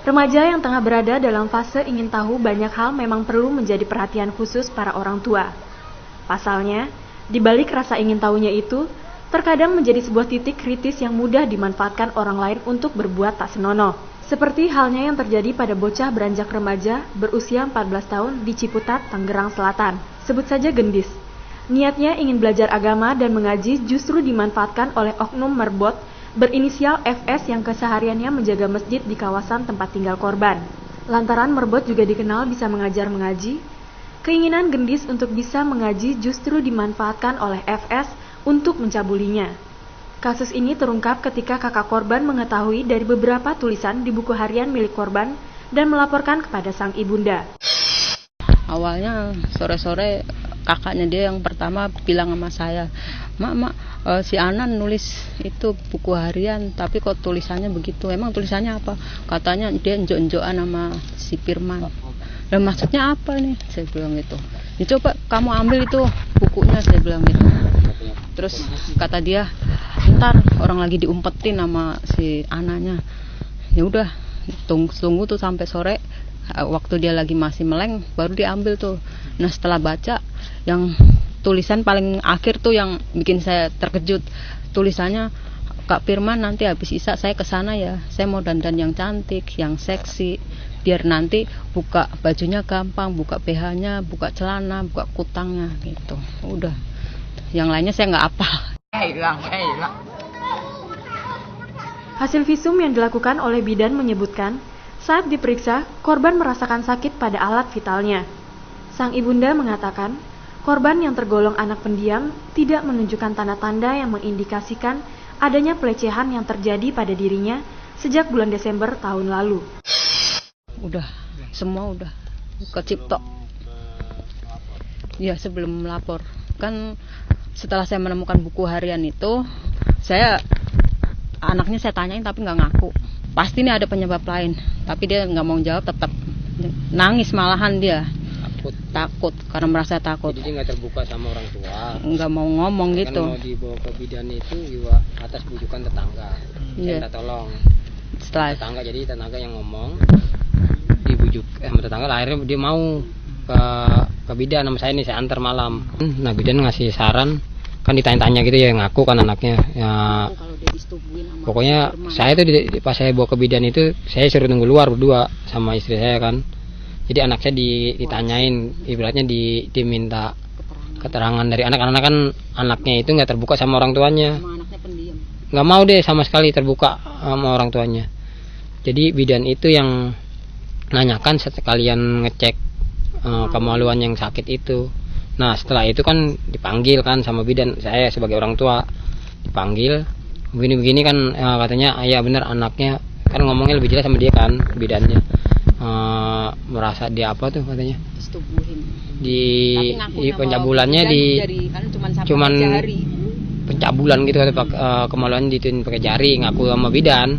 Remaja yang tengah berada dalam fase ingin tahu banyak hal memang perlu menjadi perhatian khusus para orang tua. Pasalnya, di balik rasa ingin tahunya itu, terkadang menjadi sebuah titik kritis yang mudah dimanfaatkan orang lain untuk berbuat tak senonoh. Seperti halnya yang terjadi pada bocah beranjak remaja berusia 14 tahun di Ciputat, Tangerang Selatan. Sebut saja Gendis. Niatnya ingin belajar agama dan mengaji justru dimanfaatkan oleh oknum merbot berinisial FS yang kesehariannya menjaga masjid di kawasan tempat tinggal korban. Lantaran merbot juga dikenal bisa mengajar mengaji, keinginan Gendis untuk bisa mengaji justru dimanfaatkan oleh FS untuk mencabulinya. Kasus ini terungkap ketika kakak korban mengetahui dari beberapa tulisan di buku harian milik korban dan melaporkan kepada sang ibunda. Awalnya sore-sore kakaknya dia yang pertama bilang sama saya, Mak, si Anan nulis itu buku harian, tapi kok tulisannya begitu. Emang tulisannya apa? Katanya dia enjok-enjokan sama si Firman. Dan maksudnya apa nih? Saya bilang gitu. Ya coba kamu ambil itu bukunya, saya bilang gitu. Terus kata dia, ntar orang lagi diumpetin sama si anaknya. Ya udah, tunggu tuh sampai sore. Waktu dia lagi masih meleng, baru diambil tuh. Nah setelah baca, yang tulisan paling akhir tuh yang bikin saya terkejut. Tulisannya, Kak Firman nanti habis Isya saya kesana ya. Saya mau dandan yang cantik, yang seksi. Biar nanti buka bajunya gampang, buka BH-nya, buka celana, buka kutangnya gitu. Udah. Yang lainnya saya nggak apal. Hasil visum yang dilakukan oleh bidan menyebutkan, saat diperiksa, korban merasakan sakit pada alat vitalnya. Sang ibunda mengatakan, korban yang tergolong anak pendiam tidak menunjukkan tanda-tanda yang mengindikasikan adanya pelecehan yang terjadi pada dirinya sejak bulan Desember tahun lalu. Udah, semua udah keciptok. Ya sebelum melapor, kan setelah saya menemukan buku harian itu, anaknya saya tanyain tapi nggak ngaku. Pasti ini ada penyebab lain, tapi dia nggak mau jawab, tetap nangis malahan dia. Takut karena merasa takut. Jadi dia nggak terbuka sama orang tua. Nggak mau ngomong gitu. Kan mau dibawa ke bidan itu juga atas bujukan tetangga. Saya minta tolong. Setelah tetangga, jadi tetangga yang ngomong, dibujuk sama tetangga. Akhirnya dia mau ke bidan sama saya nih, saya antar malam. Nah bidan ngasih saran, kan ditanya-tanya gitu ya, ngaku kan anaknya. Ya, pokoknya saya tuh pas saya bawa ke bidan itu, saya suruh nunggu luar berdua sama istri saya kan. Jadi anak saya ditanyain, ibaratnya diminta keterangan dari anak-anak, kan anaknya itu nggak terbuka sama orang tuanya. Nggak mau deh sama sekali terbuka sama orang tuanya. Jadi bidan itu yang nanyakan sekalian ngecek kemaluan yang sakit itu. Nah setelah itu kan dipanggil kan sama bidan, saya sebagai orang tua dipanggil. Begini-begini kan katanya, ya benar anaknya, kan ngomongnya lebih jelas sama dia kan bidannya. Merasa dia apa tuh katanya di pencabulannya cuman pencabulan gitu, kata kemaluan dituin pakai jari, ngaku sama bidan.